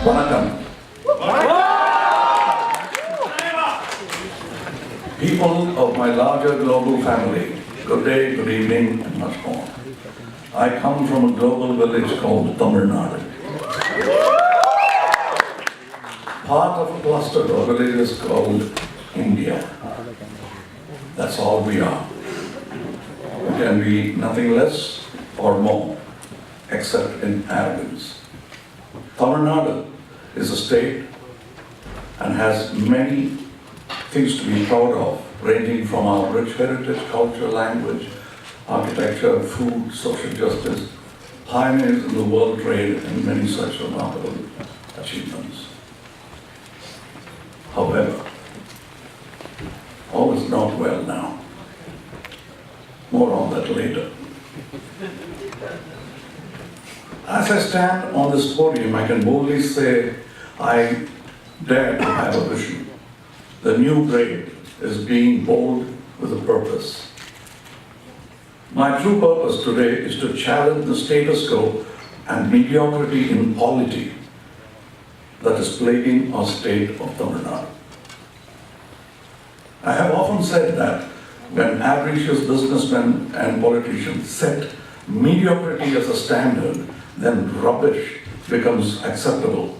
Vanakkam. People of my larger global family, good day, good evening, and much more. I come from a global village called Tamil Nadu. Part of a cluster of villages called India. That's all we are. We can be nothing less or more, except in arrogance. Tamil Nadu is a state and has many things to be proud of, ranging from our rich heritage, culture, language, architecture, food, social justice, pioneers in the world trade, and many such remarkable achievements. However, all is not well now. More on that later. As I stand on this podium, I can boldly say I dare to have a vision. The new grade is being bold with a purpose. My true purpose today is to challenge the status quo and mediocrity in polity that is plaguing our state of Tamil Nadu. I have often said that when avaricious businessmen and politicians set mediocrity as a standard, then rubbish becomes acceptable.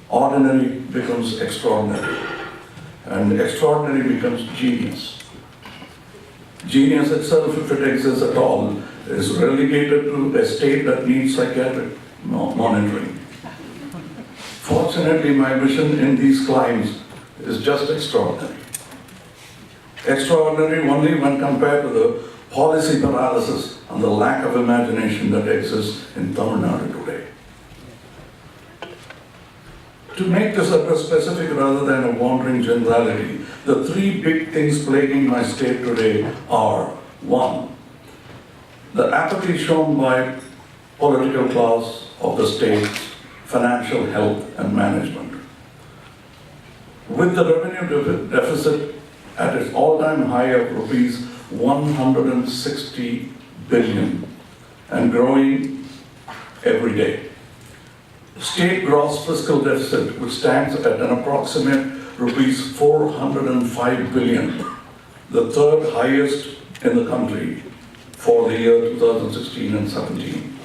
Ordinary becomes extraordinary. And extraordinary becomes genius. Genius itself, if it exists at all, is relegated to a state that needs psychiatric monitoring. Fortunately, my vision in these climes is just extraordinary. Extraordinary only when compared to the policy paralysis and the lack of imagination that exists in Tamil Nadu today. To make this a specific rather than a wandering generality, the three big things plaguing my state today are: one, the apathy shown by political class of the state's financial health and management. With the revenue deficit at its all-time high of rupees 160 billion and growing every day. State gross fiscal deficit, which stands at an approximate rupees 405 billion, the third highest in the country for the year 2016 and 17.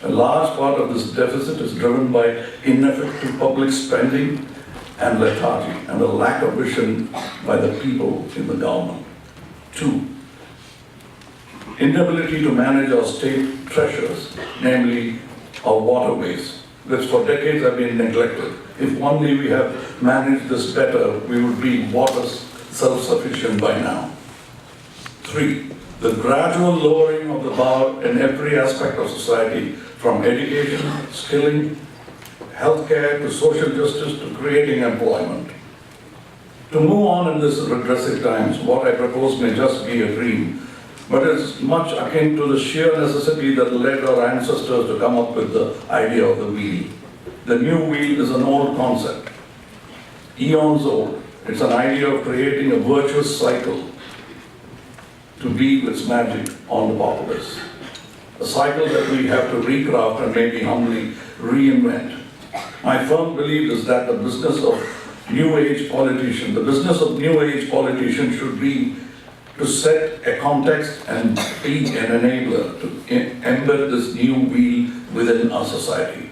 A large part of this deficit is driven by ineffective public spending and lethargy, and a lack of vision by the people in the government. Two, inability to manage our state treasures, namely our waterways, which for decades have been neglected. If only we have managed this better, we would be water self-sufficient by now. Three, the gradual lowering of the bar in every aspect of society, from education, skilling, healthcare, to social justice, to creating employment. To move on in this regressive times, what I propose may just be a dream, but it's much akin to the sheer necessity that led our ancestors to come up with the idea of the wheel. The new wheel is an old concept, eons old. It's an idea of creating a virtuous cycle to weave its magic on the populace. A cycle that we have to recraft and maybe humbly reinvent. My firm belief is that the business of new age politicians should be to set a context and be an enabler to embed this new wheel within our society.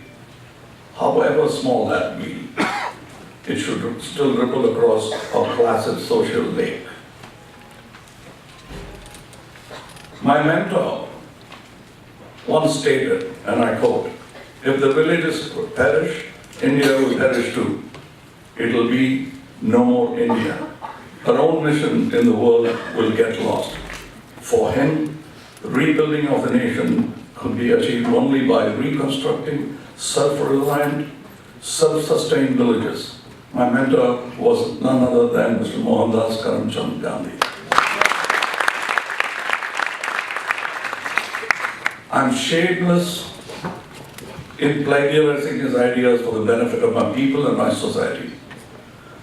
However small that wheel, it should still ripple across our placid social lake. My mentor once stated, and I quote, "If the villages perish, India will perish too. It will be no more India. Her own mission in the world will get lost." For him, the rebuilding of the nation could be achieved only by reconstructing self-reliant, self-sustained villages. My mentor was none other than Mr. Mohandas Karamchand Gandhi. I'm shameless in plagiarizing his ideas for the benefit of my people and my society.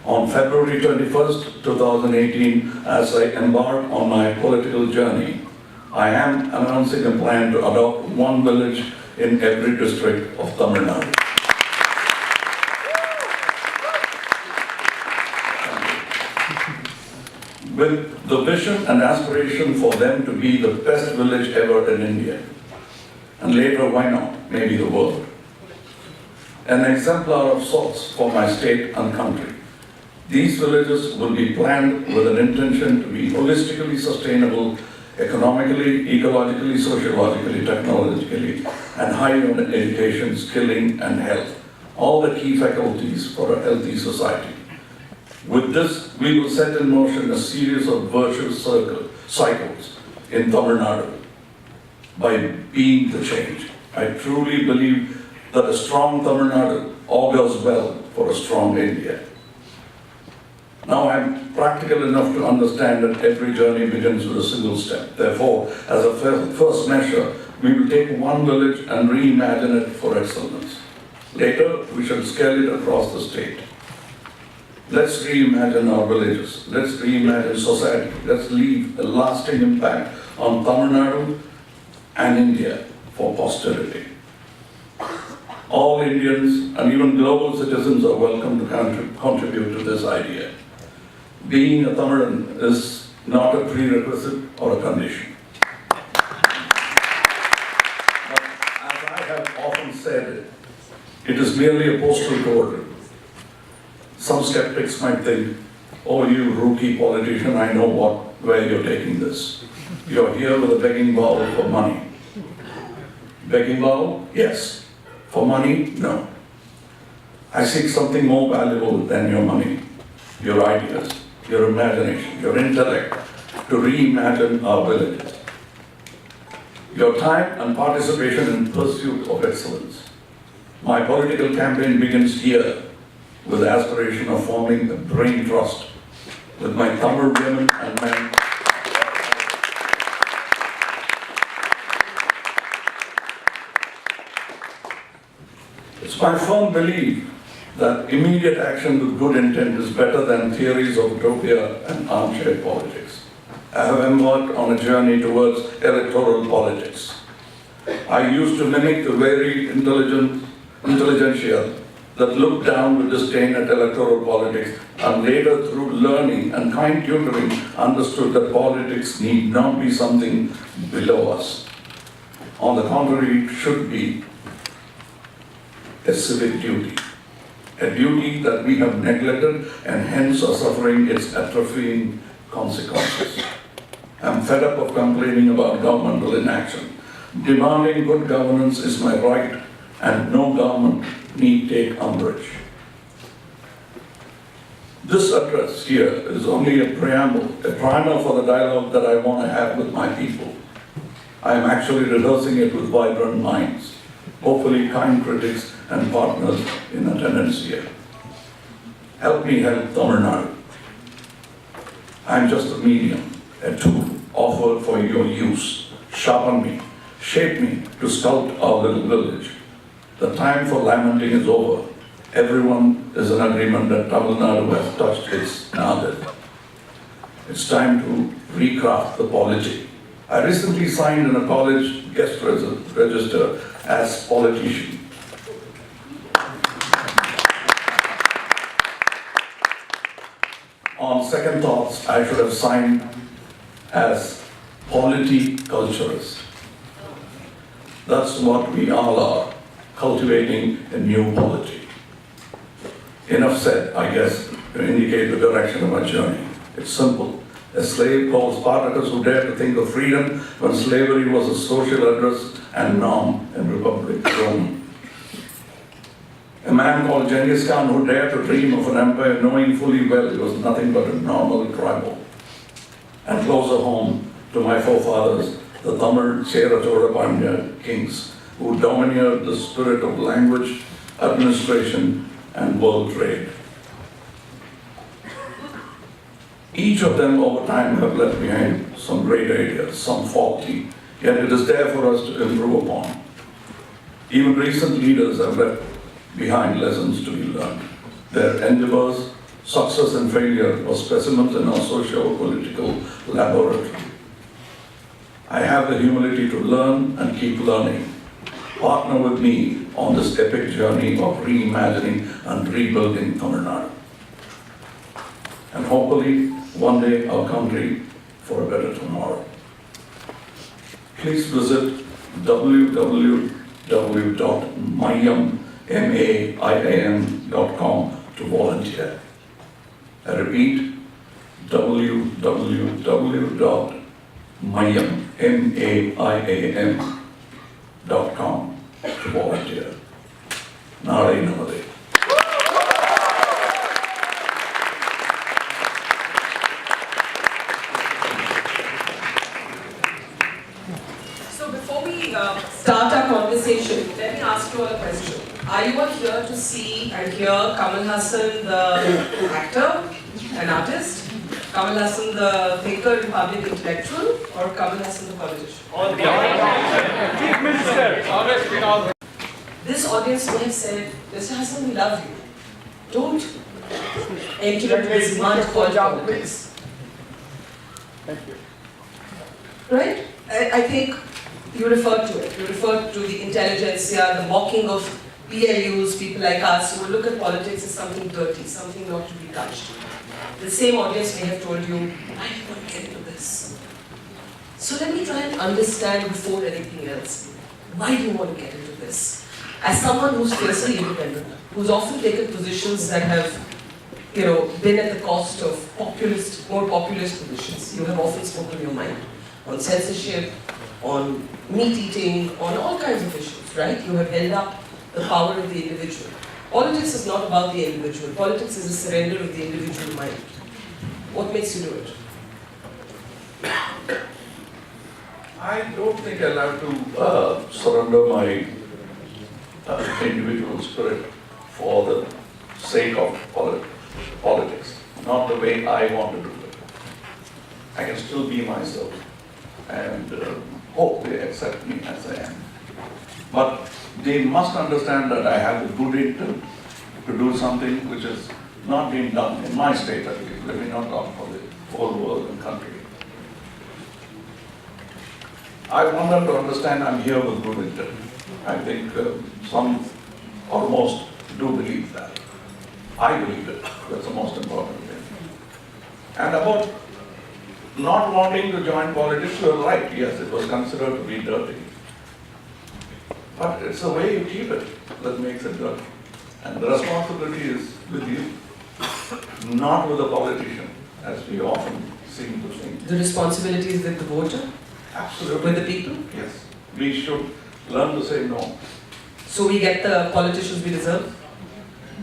On February 21st, 2018, as I embark on my political journey, I am announcing a plan to adopt one village in every district of Tamil Nadu. with the vision and aspiration for them to be the best village ever in India. And later, why not, maybe the world. An exemplar of sorts for my state and country. These villages will be planned with an intention to be holistically sustainable, economically, ecologically, sociologically, technologically, and high on education, skilling, and health. All the key faculties for a healthy society. With this, we will set in motion a series of virtuous cycles in Tamil Nadu by being the change. I truly believe that a strong Tamil Nadu augurs well for a strong India. Now I'm practical enough to understand that every journey begins with a single step. Therefore, as a first measure, we will take one village and reimagine it for excellence. Later, we shall scale it across the state. Let's reimagine our villages. Let's reimagine society. Let's leave a lasting impact on Tamil Nadu and India for posterity. All Indians and even global citizens are welcome to contribute to this idea. Being a Tamilan is not a prerequisite or a condition. But as I have often said, it is merely a postal code. Some skeptics might think, oh, you rookie politician, I know where you're taking this. You're here with a begging bowl for money. Begging bowl? Yes. For money? No. I seek something more valuable than your money, your ideas, your imagination, your intellect, to reimagine our villages. Your time and participation in pursuit of excellence. My political campaign begins here with the aspiration of forming a brain trust with my Tamil women and men. It's my firm belief that immediate action with good intent is better than theories of utopia and armchair politics. I have embarked on a journey towards electoral politics. I used to mimic the very intelligentsia that looked down with disdain at electoral politics, and later through learning and kind tutoring understood that politics need not be something below us. On the contrary, it should be a civic duty. A duty that we have neglected and hence are suffering its atrophying consequences. I'm fed up of complaining about governmental inaction. Demanding good governance is my right, and no government need take umbrage. This address here is only a preamble, a primer for the dialogue that I want to have with my people. I am actually rehearsing it with vibrant minds, hopefully kind critics and partners in attendance here. Help me help Tamil Nadu. I am just a medium, a tool offered for your use. Sharpen me, shape me to sculpt our little village. The time for lamenting is over. Everyone is in agreement that Tamil Nadu has touched its nadir. It's time to recraft the polity. I recently signed in a college guest register as politician. On second thoughts, I should have signed as polity-culturist. That's what we all are, cultivating a new polity. Enough said, I guess, to indicate the direction of our journey. It's simple. A slave called Spartacus who dared to think of freedom when slavery was a social address and norm in Republic Rome. A man called Genghis Khan who dared to dream of an empire knowing fully well it was nothing but a normal tribal. And closer home to my forefathers, the Tamil Chera Chola Pandya kings who domineered the spirit of language, administration, and world trade. Each of them over time have left behind some great ideas, some faulty, yet it is there for us to improve upon. Even recent leaders have left behind lessons to be learned. Their endeavors, success and failure were specimens in our socio-political laboratory. I have the humility to learn and keep learning. Partner with me on this epic journey of reimagining and rebuilding Tamil Nadu. And hopefully, one day our country for a better tomorrow. Please visit www.maiam.com to volunteer. I repeat, www.maiam.com to volunteer. Nare Namade. So before we start our conversation, let me ask you all a question. Are you all here to see and hear Kamal Hassan, the actor and artist? Kamal Hassan, the thinker and public intellectual, or Kamal Hassan, the politician? Chief Minister, always been all. This audience may have said, Mr. Hassan, we love you. Don't enter into this mud called politics. Thank you. Right? I think you referred to it. You referred to the intelligentsia, the mocking of PLUs, people like us who look at politics as something dirty, something not to be touched. The same audience may have told you, why do you want to get into this? So let me try and understand before anything else. Why do you want to get into this? As someone who's fiercely independent, who's often taken positions that have, been at the cost of more populist positions, you have often spoken your mind on censorship, on meat eating, on all kinds of issues, right? You have held up the power of the individual. Politics is not about the individual. Politics is a surrender of the individual mind. What makes you do it? I don't think I'll have to surrender my individual spirit for the sake of politics, not the way I want to do it. I can still be myself and hope they accept me as I am. But they must understand that I have the good intent to do something which is not being done in my state at least. Let me not talk for the whole world and country. I want them to understand I'm here with good intent. I think some almost do believe that. I believe it. That's the most important thing. And about not wanting to join politics, you're right. Yes, it was considered to be dirty. But it's the way you keep it that makes it dirty. And the responsibility is with you, not with the politician, as we often seem to think. The responsibility is with the voter? Absolutely. With the people? Yes. We should learn to say no. So we get the politicians we deserve?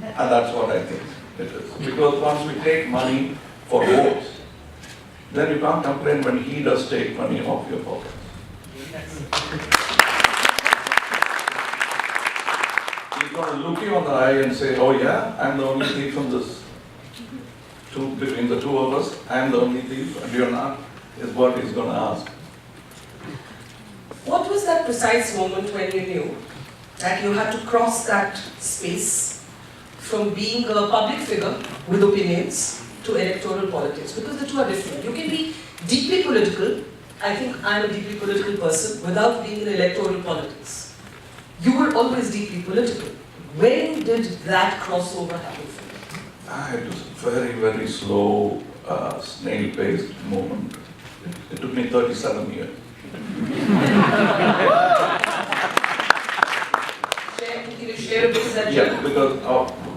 And that's what I think it is. Because once we take money for votes, then you can't complain when he does take money off your pockets. He's going to look you on the eye and say, oh yeah, I'm the only thief from this. Between the two of us, I'm the only thief and you're not, is what he's going to ask. What was that precise moment when you knew that you had to cross that space from being a public figure with opinions to electoral politics? Because the two are different. You can be deeply political. I think I'm a deeply political person without being in electoral politics. You were always deeply political. When did that crossover happen for you? It was a very, very slow, snail-paced movement. It took me 37 years. Can you share a bit of that journey? Yeah, because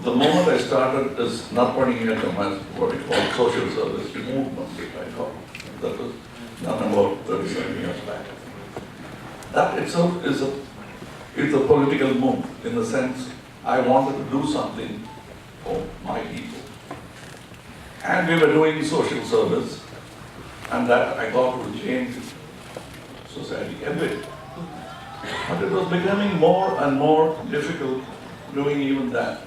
the moment I started this Narpani as what we call social service movement, I call it. That was done about 37 years back. That itself is a political move in the sense I wanted to do something for my people. And we were doing social service, and that I thought would change society a bit. But it was becoming more and more difficult doing even that.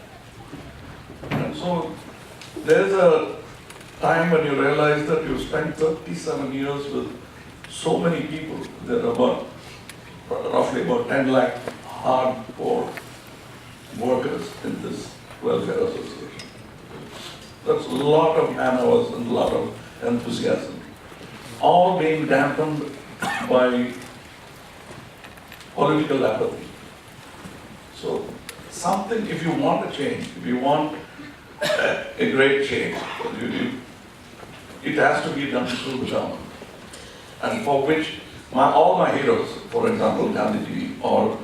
And so there's a time when you realize that you spent 37 years with so many people. There are roughly about 10 lakh hardcore workers in this welfare association. That's a lot of man hours and a lot of enthusiasm. All being dampened by political apathy. So something, if you want a change, if you want a great change, it has to be done through the government. And for which all my heroes, for example, Gandhiji or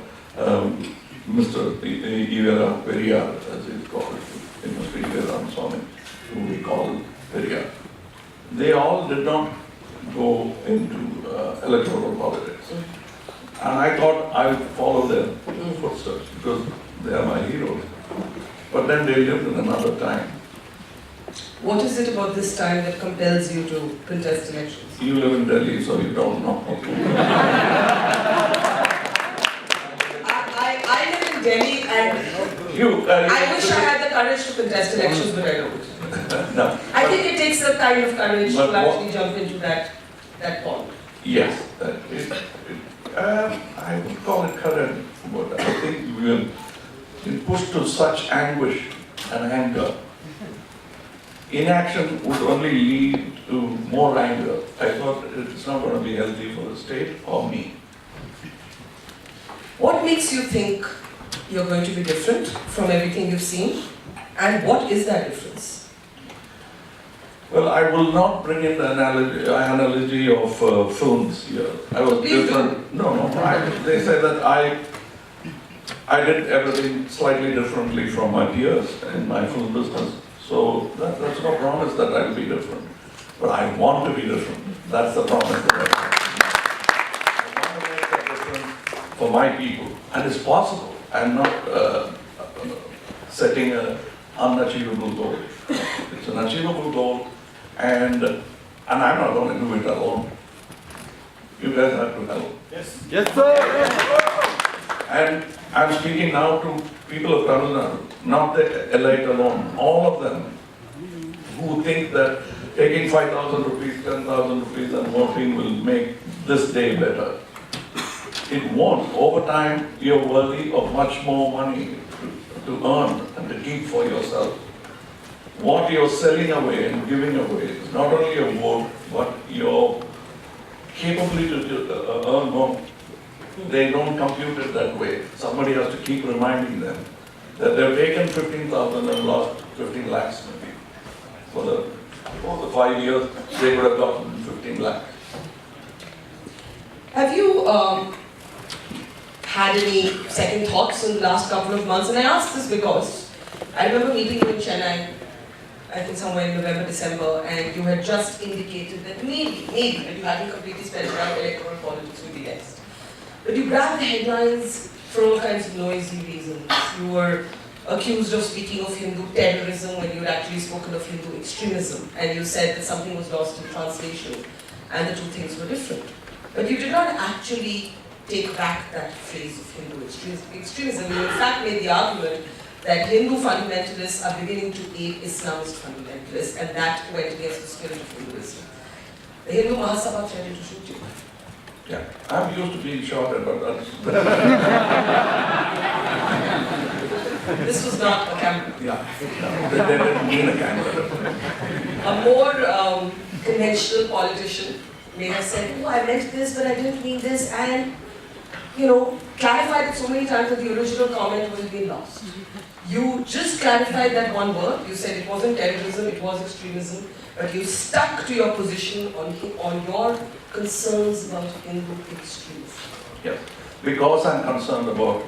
Mr. Ivera Periyar, as he's called, it must be Ivera Swami, who we call Periyar. They all did not go into electoral politics. And I thought I would follow their footsteps because they are my heroes. But then they lived in another time. What is it about this time that compels you to contest elections? You live in Delhi, so you don't know. I live in Delhi and I wish I had the courage to contest elections, but I don't. No. I think it takes a kind of courage But to actually jump into that pond. Yes, I would call it courage, but I think we have been pushed to such anguish and anger. Inaction would only lead to more anger. I thought it's not going to be healthy for the state or me. What makes you think you're going to be different from everything you've seen? And what is that difference? Well, I will not bring in the analogy of films here. I was Please different. No. They say that I did everything slightly differently from my peers in my film business. So that's no promise that I will be different. But I want to be different. That's the promise that I have. I want to make that difference for my people. And it's possible. I'm not setting an unachievable goal. It's an achievable goal, and I'm not going to do it alone. You guys have to help. Yes. Yes, sir. And I'm speaking now to people of Tamil Nadu, not the elite alone, all of them who think that taking 5,000 rupees, 10,000 rupees and working will make this day better. It won't. Over time, you're worthy of much more money to earn and to keep for yourself. What you're selling away and giving away is not only your vote, but your capability to earn more. They don't compute it that way. Somebody has to keep reminding them that they've taken 15,000 and lost 15 lakhs maybe. For the 5 years, they would have gotten 15 lakhs. Have you had any second thoughts in the last couple of months? And I ask this because I remember meeting you in Chennai, I think somewhere in November, December, and you had just indicated that maybe, but you hadn't completely spelled out electoral politics would be next. But you grabbed the headlines for all kinds of noisy reasons. You were accused of speaking of Hindu terrorism when you had actually spoken of Hindu extremism, and you said that something was lost in translation, and the two things were different. But you did not actually take back that phrase of Hindu extremism. You in fact made the argument that Hindu fundamentalists are beginning to aid Islamist fundamentalists, and that went against the spirit of Hinduism. The Hindu Mahasabha threatened to shoot you. Yeah, I'm used to being shot at, but that's... This was not a camera. Yeah, no, they didn't mean a camera. A more conventional politician may have said, oh, I meant this, but I didn't mean this, and, clarified it so many times that the original comment would have been lost. You just clarified that one word. You said it wasn't terrorism, it was extremism, but you stuck to your position on your concerns about Hindu extremism. Yes, because I'm concerned about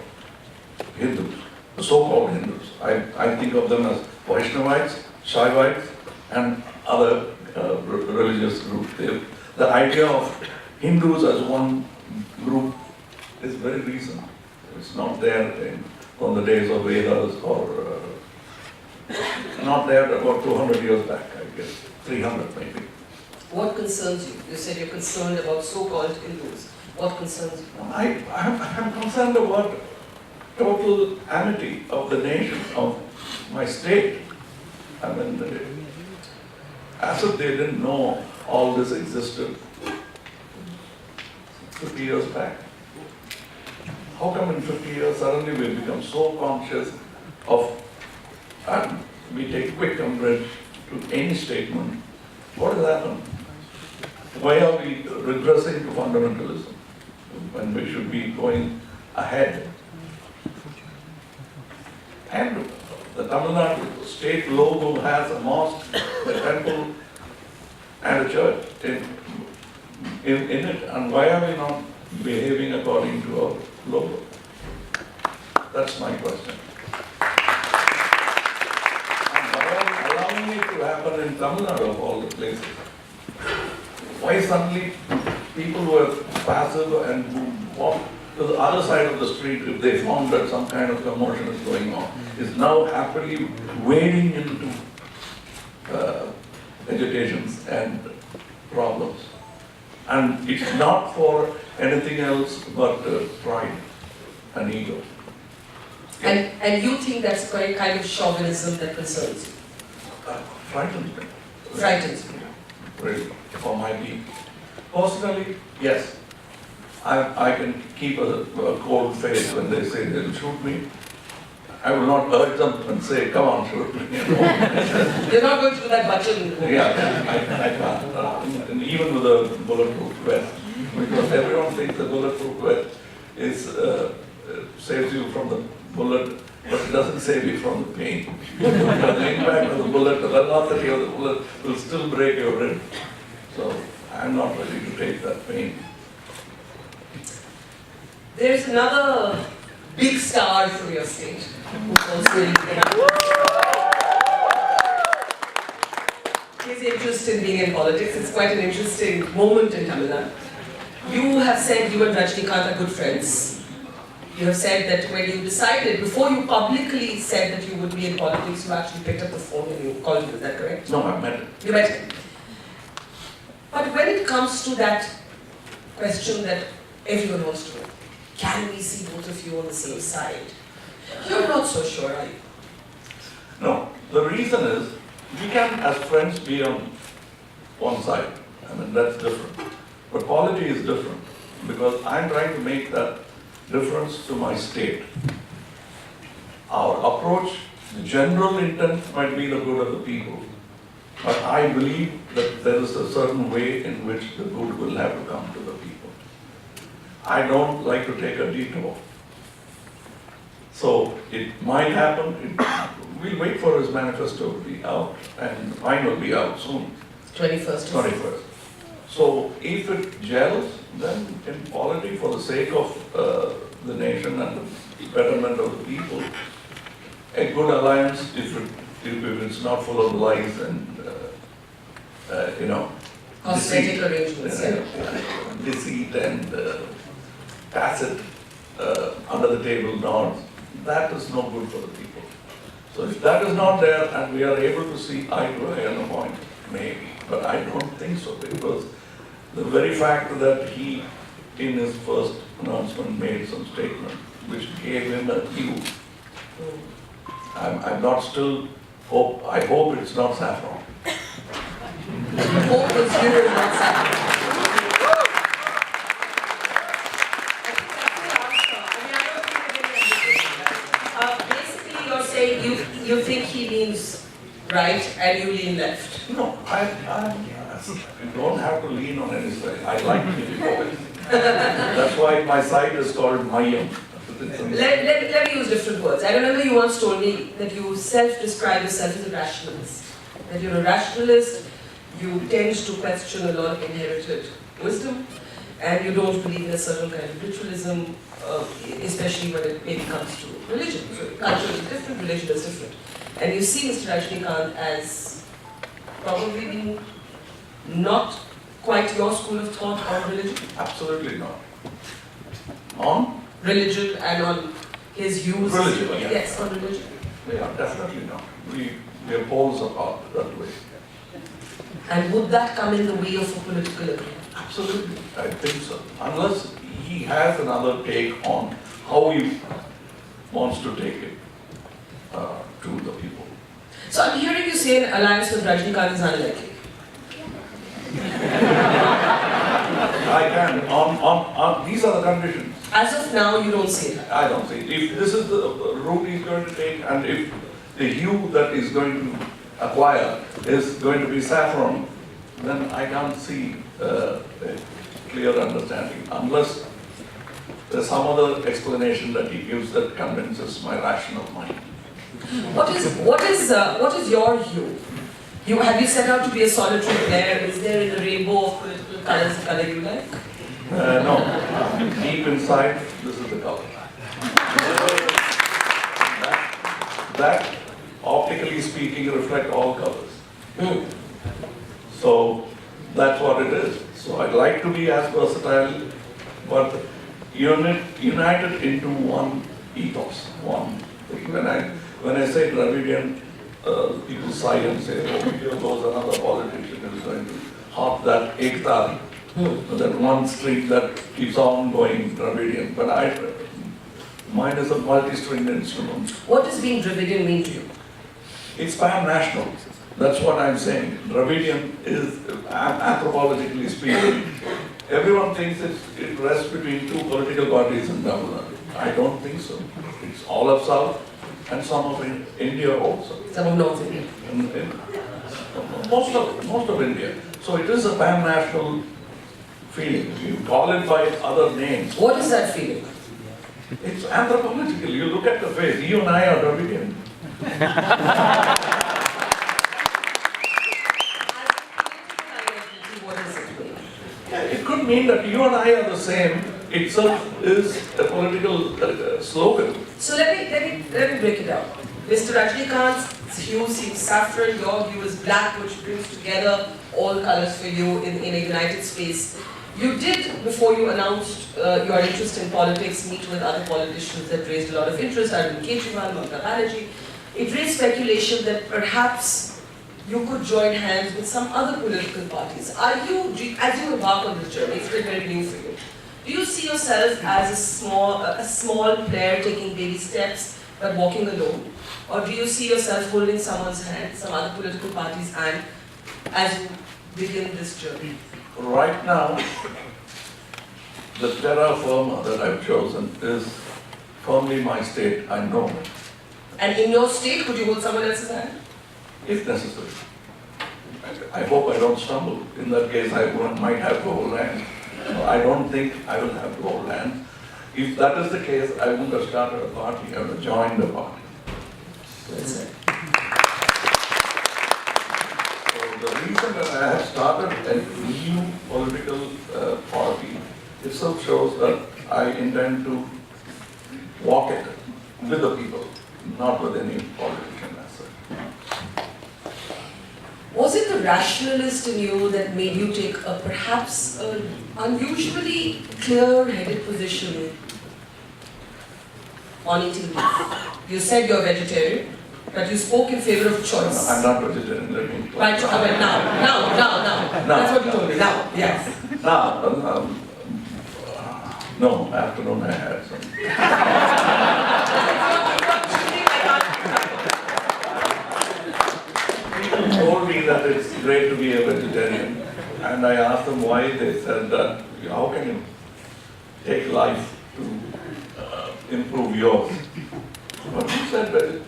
Hindus, the so-called Hindus. I think of them as Vaishnavites, Shaivites, and other religious groups. The idea of Hindus as one group is very recent. It's not there from the days of Vedas or not there about 200 years back, I guess, 300 maybe. What concerns you? You said you're concerned about so-called Hindus. What concerns you? I'm concerned about total amity of the nation, of my state. I mean, as if they didn't know all this existed 50 years back. How come in 50 years suddenly we become so conscious of, and we take quick umbrage to any statement? What has happened? Why are we regressing to fundamentalism when we should be going ahead? And the Tamil Nadu state logo has a mosque, a temple, and a church in it, and why are we not behaving according to our logo? That's my question. And why are we allowing it to happen in Tamil Nadu of all the places? Why suddenly people who are passive and who walk to the other side of the street, if they found that some kind of commotion is going on, is now happily wading into agitations and problems. And it's not for anything else but pride and ego. And you think that's a kind of chauvinism that concerns you? Frightens me, Frightens you? really, for my being. Personally, yes. I can keep a cold face when they say they'll shoot me. I will not urge them and say, come on, shoot me. You know? You're not going to do that button. Yeah, I can't. And even with a bulletproof vest, because everyone thinks the bulletproof vest is saves you from the bullet, but it doesn't save you from the pain. The impact of the bullet, the velocity of the bullet will still break your rib. So I'm not ready to take that pain. There's another big star from your state who's also in his interest in being in politics. It's quite an interesting moment in Tamil Nadu. You have said you and Rajnikant are good friends. You have said that when you decided, before you publicly said that you would be in politics, you actually picked up the phone and you called him. Is that correct? No, I met him. You met him. But when it comes to that question that everyone wants to know, can we see both of you on the same side? You're not so sure, are you? No, the reason is, we can as friends be on one side. I mean, that's different. But polity is different, because I'm trying to make that difference to my state. Our approach, the general intent might be the good of the people, but I believe that there is a certain way in which the good will have to come to the people. I don't like to take a detour. So it might happen, we'll wait for his manifesto to be out, and mine will be out soon. 21st. 21st. So if it gels, then in polity, for the sake of the nation and the betterment of the people, a good alliance, if it's not full of lies and, Cosmetic arrangements, deceit and tacit, under the table nods, that is no good for the people. So if that is not there and we are able to see eye to eye on a point, maybe, but I don't think so, because the very fact that he, in his first announcement, made some statement which gave him a cue. I'm not still hope. I hope it's not saffron. Hope is you and not sacrifice. Basically, you're saying you think he leans right and you lean left. No, you don't have to lean on any side. I like to be both. That's why my site is called maiam. Let me use different words. I remember you once told me that you self-describe yourself as a rationalist. That you're a rationalist, you tend to question a lot of inherited wisdom, and you don't believe in a certain kind of ritualism, especially when it maybe comes to religion. So culture is different, religion is different. And you see Mr. Rajnikant as probably being not quite your school of thought on religion? Absolutely not. On? Religion and on his views. Religion, yeah. Yes, on religion. Yeah, definitely not. We are poles apart that way. And would that come in the way of a political agreement? Absolutely, I think so. Unless he has another take on how he wants to take it to the people. So I'm hearing you say an alliance with Rajnikant is unlikely. I can, on these are the conditions. As of now, you don't see that. I don't see. If this is the route he's going to take, and if the hue that he's going to acquire is going to be saffron, then I can't see a clear understanding, unless there's some other explanation that he gives that convinces my rational mind. What is your view? Have you set out to be a solitary player? Is there in the rainbow of political colors the color you like? No, deep inside, this is the color. That, optically speaking, reflect all colors. So that's what it is. So I'd like to be as versatile, but united into one ethos, one thing. When I say Dravidian, people sigh and say, oh, here goes another politician who is going to hop that ekta, that one streak that keeps on going Dravidian. But mine is a multi-stringed instrument. What does being Dravidian mean to you? It's pan-national. That's what I'm saying. Dravidian is, anthropologically speaking, everyone thinks it rests between two political parties in Tamil Nadu. I don't think so. It's all of South and some of India also. Some of North India. Most of India. So it is a pan-national feeling. You call it by other names. What is that feeling? It's anthropological. You look at the face. You and I are Dravidian. What does it mean? Yeah, it could mean that you and I are the same. Itself is a political slogan. So let me break it down. Mr. Rajnikant's hue seems saffron, your hue is black, which brings together all colors for you in a united space. You did, before you announced your interest in politics, meet with other politicians that raised a lot of interest, Arvind Kejriwal, Mamata Banerjee. It raised speculation that perhaps you could join hands with some other political parties. As you embark on this journey, it's been very new for you. Do you see yourself as a small player taking baby steps but walking alone? Or do you see yourself holding someone's hand, some other political parties' hand, as you begin this journey? Right now, the terra firma that I've chosen is firmly my state, I know, And in your state, could you hold someone else's hand? if necessary. I hope I don't stumble. In that case, I might have to hold hand. I don't think I will have to hold hand. If that is the case, I wouldn't have started a party, I would have joined a party. That's it. So the reason that I have started a new political party itself shows that I intend to walk it with the people, not with any politician as such. Was it the rationalist in you that made you take a perhaps unusually clear-headed position on eating meat? You said you're vegetarian, but you spoke in favor of choice. I'm not vegetarian, let me. Right, now. That's what you told me, now, yes. Now, no, afternoon I had some. People told me that it's great to be a vegetarian, and I asked them why. They said that, how can you take life to improve yours? But you said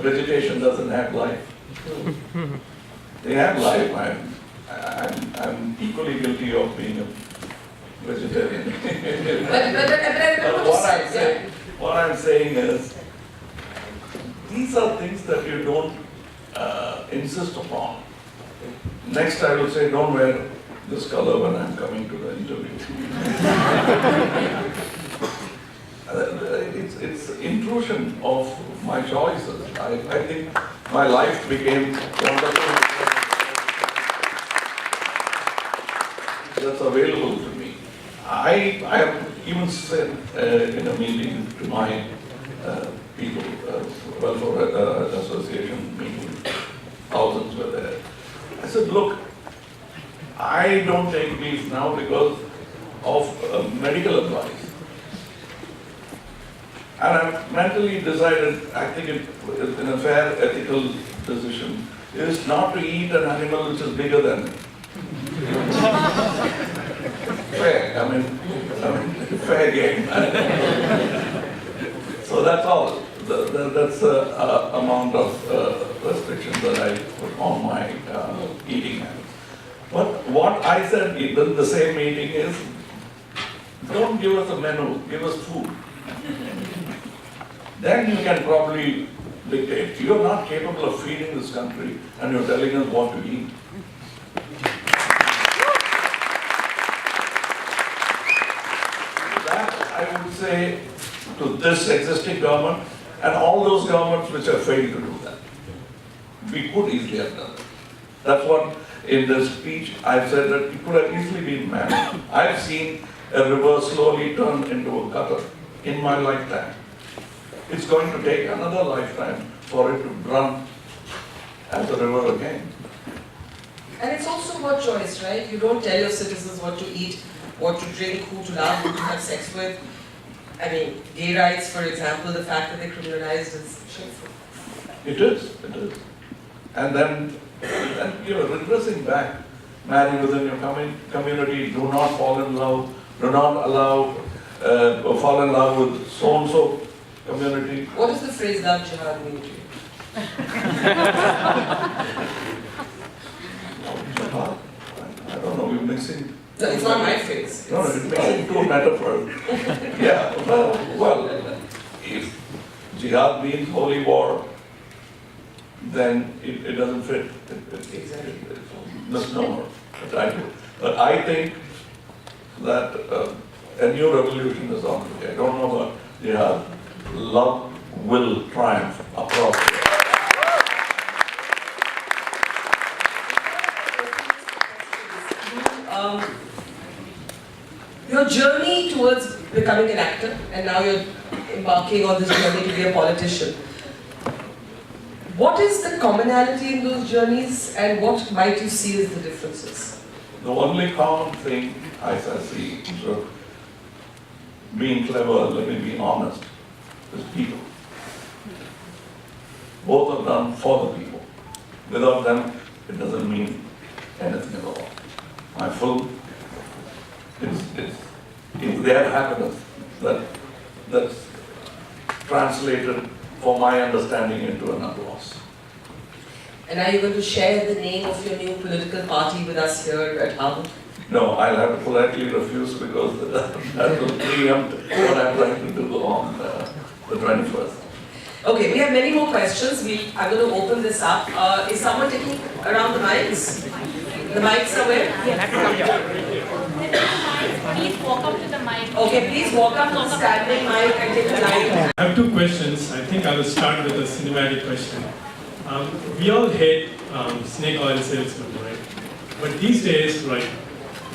vegetation doesn't have life. They have life. I'm equally guilty of being a vegetarian. But What I'm saying is, these are things that you don't insist upon. Next I will say, don't wear this color when I'm coming to the interview. It's intrusion of my choices. I think my life became wonderful. That's available to me. I have even said in a meeting to my people, Welfare Association meeting, thousands were there. I said, look, I don't take beef now because of medical advice. And I've mentally decided, I think it in a fair ethical decision, is not to eat an animal which is bigger than me. Fair, I mean, fair game. So that's all. That's the amount of restrictions that I put on my eating habits. But what I said in the same meeting is, don't give us a menu, give us food. Then you can probably dictate. You are not capable of feeding this country and you're telling us what to eat. That I would say to this existing government and all those governments which have failed to do that. We could easily have done it. That's what in this speech I've said that it could have easily been managed. I've seen a river slowly turn into a gutter in my lifetime. It's going to take another lifetime for it to run as a river again. And it's also about choice, right? You don't tell your citizens what to eat, what to drink, who to love, who to have sex with. I mean, gay rights, for example, the fact that they're criminalized is shameful. It is. And then you're regressing back. Marry within your community, do not fall in love, do not allow, fall in love with so-and-so community. What does the phrase love jihad mean to you? I don't know, we're mixing. No, it's not my phrase. No, it's mixing two metaphors. Yeah, well, if jihad means holy war, then it doesn't fit. Exactly. It's a misnomer. But I think that a new revolution is on the way. I don't know about jihad. Love will triumph across the world. Your journey towards becoming an actor, and now you're embarking on this journey to be a politician. What is the commonality in those journeys, and what might you see as the differences? The only common thing I see, so being clever, let me be honest, is people. Both are done for the people. Without them, it doesn't mean anything at all. My full, it's their happiness that's translated for my understanding into an applause. And are you going to share the name of your new political party with us here at Harvard? No, I'll have to politely refuse because that will preempt what I'm trying to do on the 21st. Okay, we have many more questions. I'm going to open this up. Is someone taking around the mics? The mics are where? Please walk up to the mic. Okay, please walk up to the standing mic and take the line. I have two questions. I think I will start with a cinematic question. We all hate snake oil salesmen, right? But these days, right,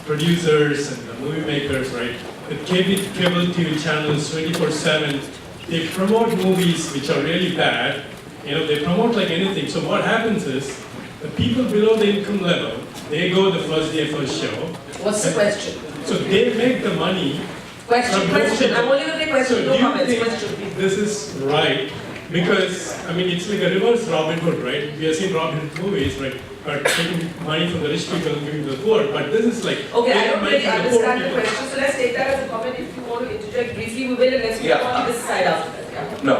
producers and the movie makers, right, the cable TV channels 24/7, they promote movies which are really bad. You know, they promote like anything. So what happens is, the people below the income level, they go the first day, first show. What's the question? So they make the money. Question. I'm only going to take questions, So no do you comments. think Question. this is right? Because, I mean, it's like a reverse Robin Hood, right? We have seen Robin Hood movies, right? Are taking money from the rich people and giving to the poor. But this is like... Okay, I taking don't money really from the poor understand the people. question, so let's take that as a comment. If you want to interject briefly, we will, and let's move on to this side after that. Yeah. No,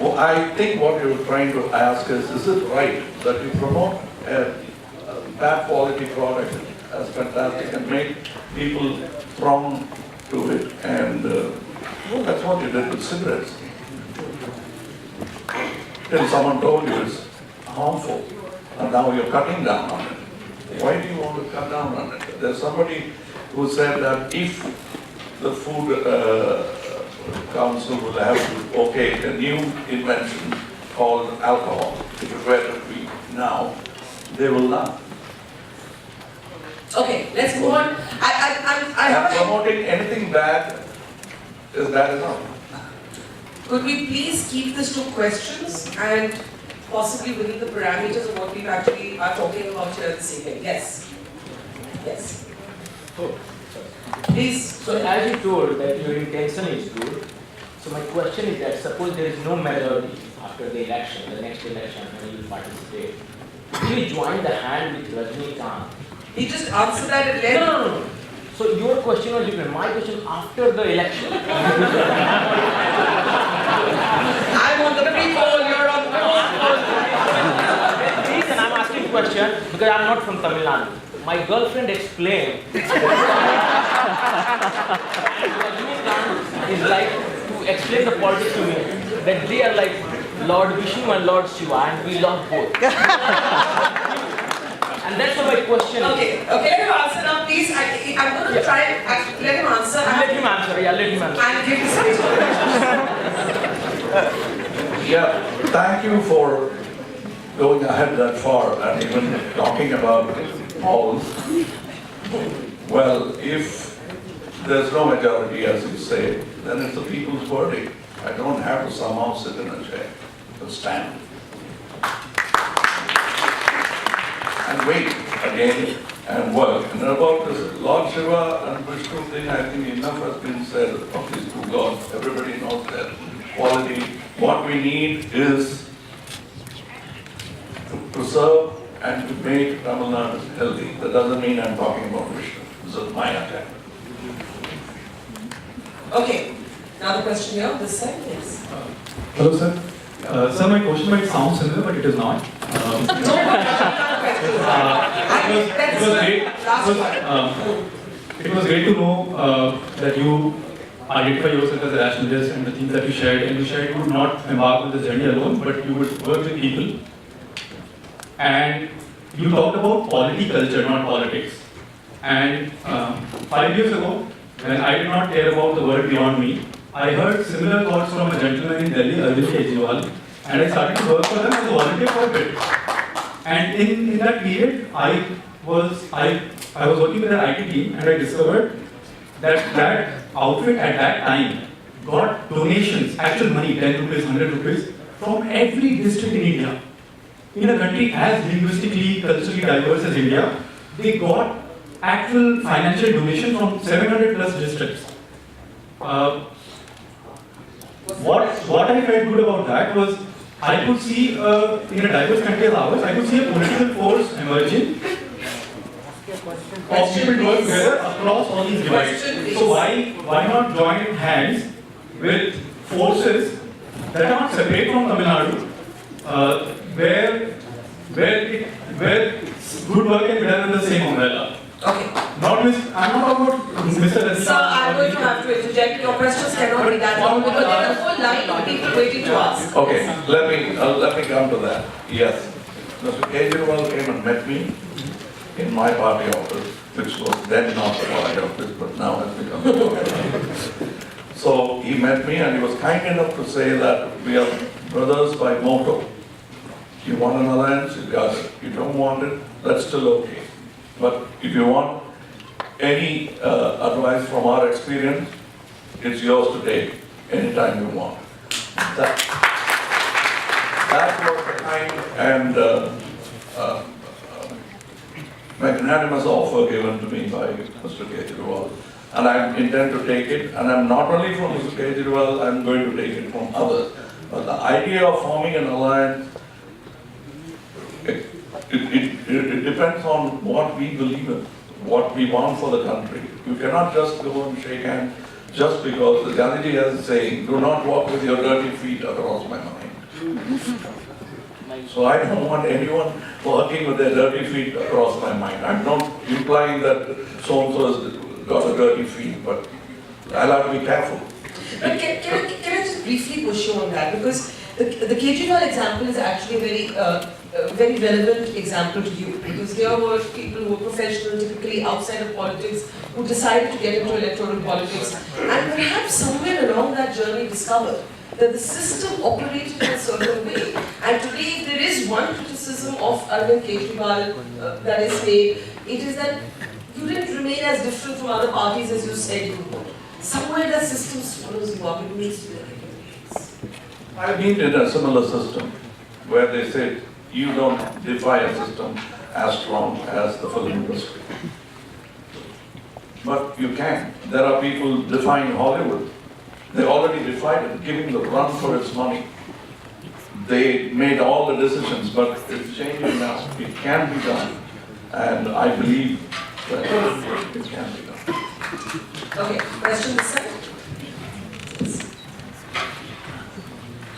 well, I think what you're trying to ask is it right that you promote a bad quality product as fantastic and make people throng to it? And well, that's what you did with cigarettes. Till someone told you it's harmful, and now you're cutting down on it. Why do you want to cut down on it? There's somebody who said that if the food council will have to okay a new invention called alcohol, if it were to be now, they will not. Okay, let's move on. I have And promoting anything bad is bad enough. Could we please keep this to questions and possibly within the parameters of what we actually are talking about here this evening? Yes. Yes. Please. So as you told that your intention is good, so my question is that suppose there is no melody after the election, the next election when you participate, will you join the hand with Rajnikant? He just answered that at length. No. So your question was different. My question after the election. I'm on the pre-poll, you're on the post-poll. The reason I'm asking question because I'm not from Tamil Nadu. My girlfriend explained Rajnikant is like to explain the politics to me that they are like Lord Vishnu and Lord Shiva, and we love both. And that's what my question is. Okay, let him answer now, please. I'm going to try and let him answer. Let him answer, yeah, let him answer. And give the space for questions. Yeah, thank you for going ahead that far and even talking about polls. Well, if there's no majority, as you say, then it's the people's verdict. I don't have to somehow sit in a chair, but stand. And wait again and work. And about this Lord Shiva and Vishnu thing, I think enough has been said of these two gods. Everybody knows their quality. What we need is to preserve and to make Tamil Nadu healthy. That doesn't mean I'm talking about Vishnu. This is my attack. Okay, now the question here, this side, yes. Hello, sir. Sir, my question might sound similar, but it is not. It was great to know that you identify yourself as a rationalist and the things that you shared. And you shared you would not embark on this journey alone, but you would work with people. And you talked about polity culture, not politics. And 5 years ago, when I did not care about the world beyond me, I heard similar thoughts from a gentleman in Delhi, Arvind Kejriwal, and I started to work for them as a volunteer for a bit. And in that period, I was working with an IT team, and I discovered that outfit at that time got donations, actual money, 10 rupees, 100 rupees, from every district in India. In a country as linguistically, culturally diverse as India, they got actual financial donation from 700 plus districts. What I felt good about that was I could see in a diverse country as ours, I could see a political force emerging of people to work together across all these divides. So why not join hands with forces that are not separate from Tamil Nadu, where good work can be done under the same umbrella. Okay. I'm not talking about Mr. Sir, I'm going to have to interject. Your questions cannot be that long because there's a whole line of people waiting to ask. Okay, let me come to that. Yes, Mr. Kejriwal came and met me in my party office, which was then not the party office, but now has become the party office. So he met me and he was kind enough to say that we are brothers by motto. You want an alliance, you got it. You don't want it, that's still okay. But if you want any advice from our experience, it's yours to take anytime you want. That was the kind and magnanimous offer given to me by Mr. Kejriwal. And I intend to take it, and I'm not only from Mr. Kejriwal, I'm going to take it from others. But the idea of forming an alliance, it depends on what we believe in, what we want for the country. You cannot just go and shake hands just because the Gandhiji has a saying, do not walk with your dirty feet across my mind. So I don't want anyone walking with their dirty feet across my mind. I'm not implying that so-and-so has got a dirty feet, but I'll have to be careful. But can I just briefly push you on that? Because the Kejriwal example is actually a very relevant example to you. Because there were people who were professional, typically outside of politics, who decided to get into electoral politics. And perhaps somewhere along that journey discovered that the system operated in a certain way. And today, if there is one criticism of Arvind Kejriwal that is made, it is that you didn't remain as different from other parties as you said you would. Somewhere the system swallows you up, it needs to be recognized. I've been in a similar system where they said you don't defy a system as strong as the film industry. But you can. There are people defying Hollywood. They already defied it, giving the run for its money. They made all the decisions, but it's changing now. It can be done. And I believe that it can be done. Okay, question this side?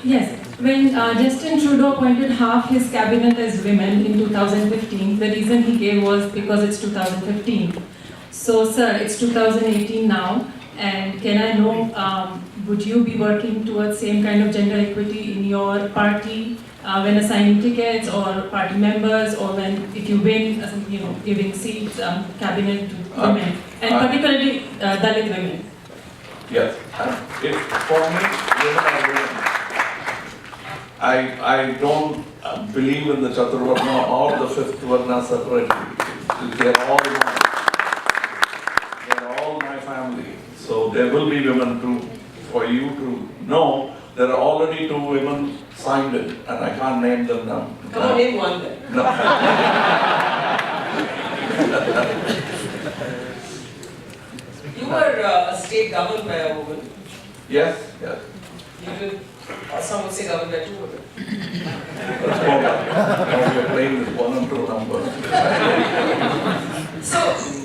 Yes, when Justin Trudeau appointed half his cabinet as women in 2015, the reason he gave was because it's 2015. So, sir, it's 2018 now, and can I know would you be working towards same kind of gender equity in your party when assigning tickets or party members, or when if you win, giving seats, cabinet to women, and particularly Dalit women? Yes. For me, women are women. I don't believe in the Chaturvarna or the fifth Varna separately. They're all mine. They're all my family. So there will be women too. For you to know, there are already 2 women signed it, and I can't name them now. Come on, name one then. No. You were state governed by a woman. Yes, yes. You did, some would say governed by 2 women. Let's go back. Now we are playing with 1 and 2 numbers. So,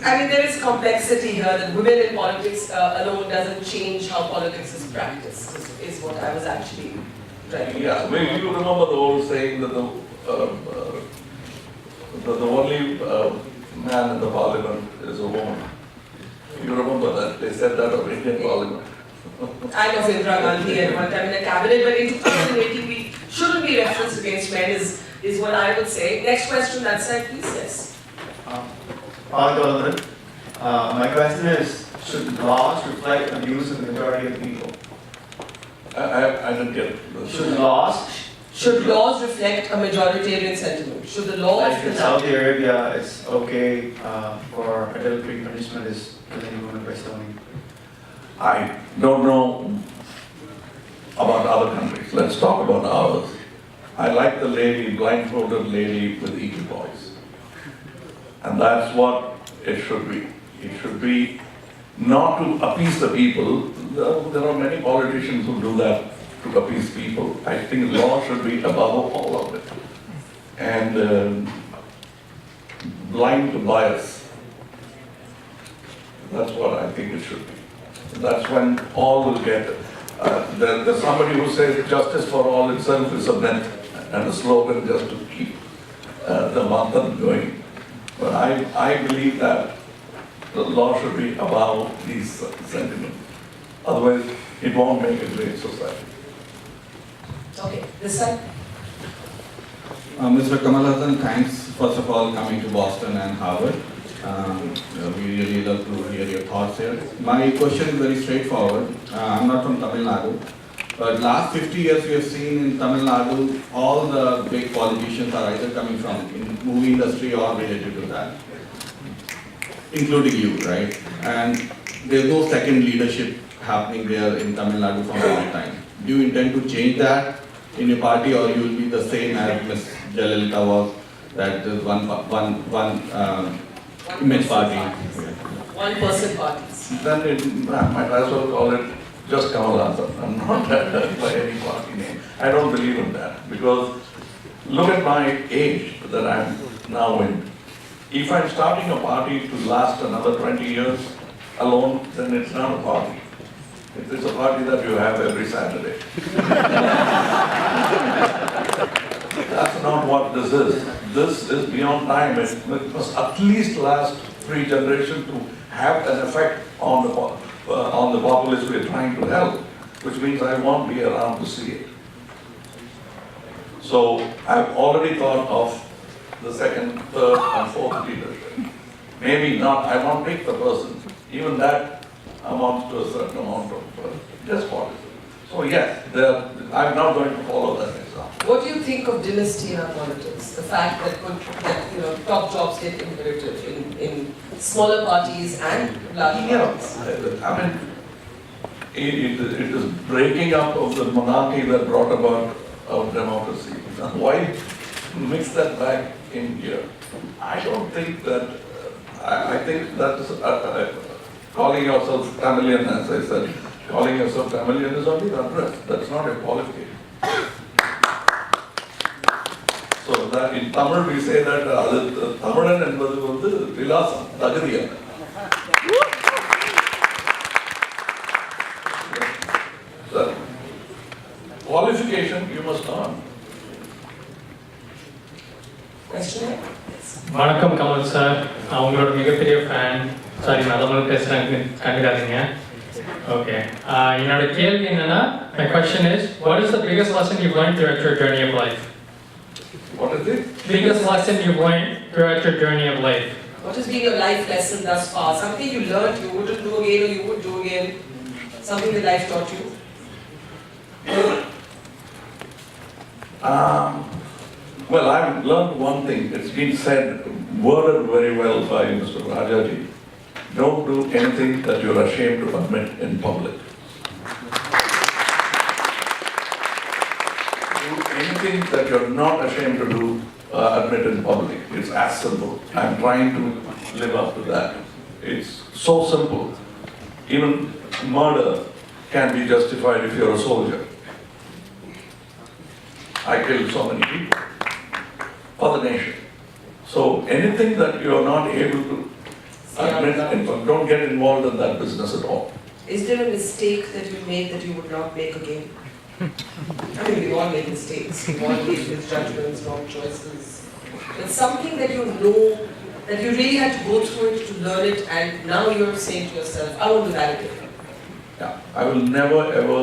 I mean, there is complexity here that women in politics alone doesn't change how politics is practiced, is what I was actually trying to Yeah, you remember the old saying that the only man in the parliament is a woman. You remember that? They said that of Indian parliament. I know Indira Gandhi at one time in a cabinet, but in 2018 we shouldn't be referenced against men is what I would say. Next question, that side, please. Yes. My question is, should laws reflect the views of the majority of people? I didn't get it. Should laws reflect a majoritarian sentiment? Should the law like in Saudi Arabia, it's okay for adultery punishment is killing a woman by stoning? I don't know about other countries. Let's talk about ours. I like the lady, blindfolded lady with equipoise. And that's what it should be. It should be not to appease the people. There are many politicians who do that to appease people. I think law should be above all of it. And blind to bias. That's what I think it should be. That's when all will get it. There's somebody who says justice for all itself is a myth and a slogan just to keep the manthan going. But I believe that the law should be above these sentiments. Otherwise, it won't make a great society. Okay, this side. Mr. Kamal Hassan, thanks first of all coming to Boston and Harvard. We really love to hear your thoughts here. My question is very straightforward. I'm not from Tamil Nadu, but last 50 years we have seen in Tamil Nadu all the big politicians are either coming from in movie industry or related to that, including you, right? And there's no second leadership happening there in Tamil Nadu for a long time. Do you intend to change that in your party, or you will be the same as Ms. Jayalalitha was, that there's one image party? One person parties. Then I might as well call it just Kamal Hassan, and not by any party name. I don't believe in that, because look at my age that I'm now in. If I'm starting a party to last another 20 years alone, then it's not a party. It's a party that you have every Saturday. That's not what this is. This is beyond time. It must at least last 3 generations to have an effect on the populace we're trying to help, which means I won't be around to see it. So I've already thought of the 2nd, 3rd, and 4th leadership. Maybe not, I won't pick the person. Even that amounts to a certain amount of just policy. So yes, I'm not going to follow that example. What do you think of dynasty in our politics? The fact that top jobs get inherited in smaller parties and large parties? I mean, it is breaking up of the monarchy that brought about our democracy. Why mix that back in here? I don't think that, I think that is, calling yourself Tamilian, as I said, calling yourself Tamilian is only the address. That's not a qualification. So that in Tamil we say that Tamilan என்பது வந்து விலாசம், தகுதி அல்ல. Qualification you must earn. Question? வணக்கம் Kamal sir, நான் உங்களோட மிகப்பெரிய fan. Sorry, நான் தமிழ் பேசுகிறேன், கண்டுக்காதீங்க. Okay. என்னோட கேள்வி என்னன்னா, my question is, what is the biggest lesson you've learned throughout your journey of life? What is it? Biggest lesson you've learned throughout your journey of life? What has been your life lesson thus far? Something you learned you wouldn't do again or you would do again? Something that life taught you? Well, I've learned one thing. It's been said, worded very well by Mr. Rajaji. Don't do anything that you're ashamed to admit in public. Do anything that you're not ashamed to do, admit in public. It's as simple. I'm trying to live up to that. It's so simple. Even murder can be justified if you're a soldier. I killed so many people for the nation. So anything that you're not able to admit, don't get involved in that business at all. Is there a mistake that you made that you would not make again? I mean, we all make mistakes. We all make misjudgments, wrong choices. But something that you know, that you really had to go through it to learn it, and now you're saying to yourself, I won't do that again. Yeah, I will never ever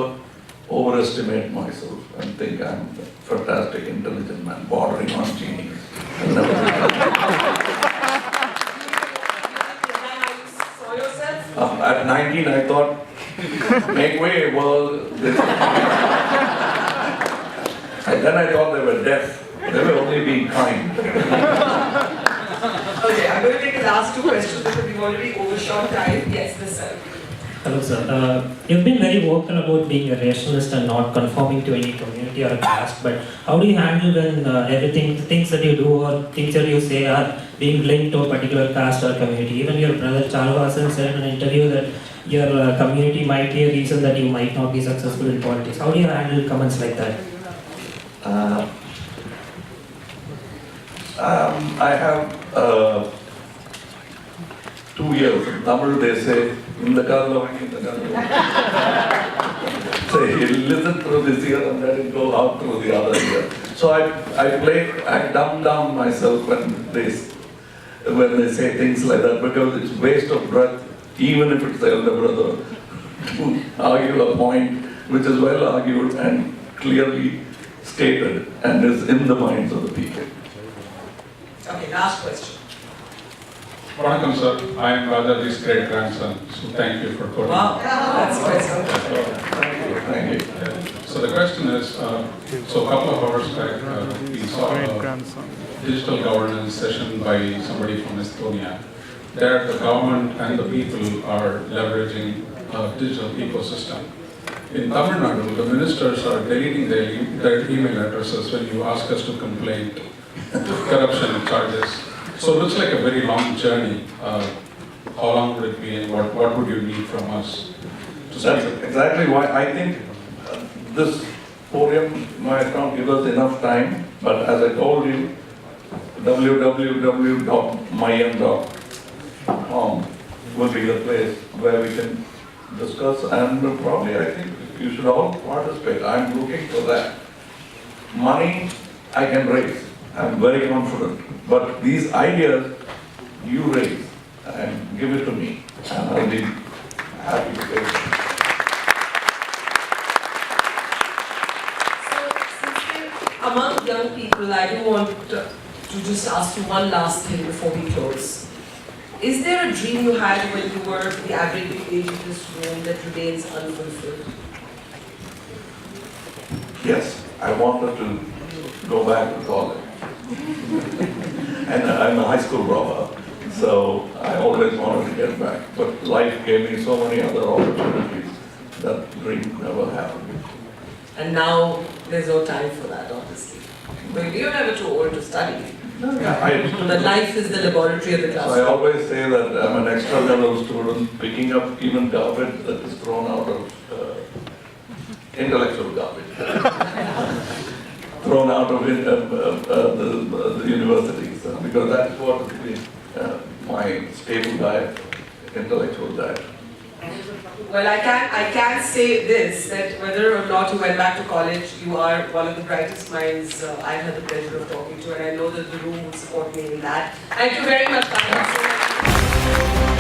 overestimate myself and think I'm a fantastic, intelligent man, bordering on genius. I'll never do that. Saw yourself? At 19, I thought, make way, world. And then I thought they were deaf. They were only being kind. Okay, I'm going to take the last two questions because we've already overshot time. Yes, this sir. Hello, sir. You've been very vocal about being a rationalist and not conforming to any community or a caste, but how do you handle when everything, the things that you do or things that you say are being linked to a particular caste or community? Even your brother Charuvasan said in an interview that your community might be a reason that you might not be successful in politics. How do you handle comments like that? I have 2 years. In Tamil they say, in the Karla, in the Karla. Say, you listen through this ear and let it go out through the other ear. So I dumb down myself when they say things like that, because it's waste of breath, even if it's the elder brother, to argue a point which is well argued and clearly stated and is in the minds of the people. Okay, last question. Vanakkam sir, I am Rajaji's great grandson, so thank you for quoting. Wow, that's quite something. Thank you. So the question is, so a couple of hours back, we saw a digital governance session by somebody from Estonia. There the government and the people are leveraging a digital ecosystem. In Tamil Nadu, the ministers are deleting their email addresses when you ask us to complain corruption charges. So it looks like a very long journey. How long would it be and what would you need from us to That's speak? exactly why I think this podium might not give us enough time, but as I told you, www.maiam.com will be the place where we can discuss, and probably I think you should all participate. I'm looking for that. Money I can raise, I'm very confident, but these ideas you raise and give it to me, and I'll be happy to take it. Among young people, I do want to just ask you one last thing before we close. Is there a dream you had when you were the average age of this room that remains unfulfilled? Yes, I wanted to go back to college. And I'm a high school dropout, so I always wanted to get back. But life gave me so many other opportunities that dream never happened. And now there's no time for that, obviously. But you're never too old to study. But life is the laboratory of the I classroom. always say that I'm an extra level student, picking up even garbage that is thrown out of intellectual garbage. Thrown out of the universities, because that's what has been my stable diet, intellectual diet. Well, I can say this, that whether or not you went back to college, you are one of the brightest minds I've had the pleasure of talking to, and I know that the room will support me in that. Thank you very much. Thank you so much.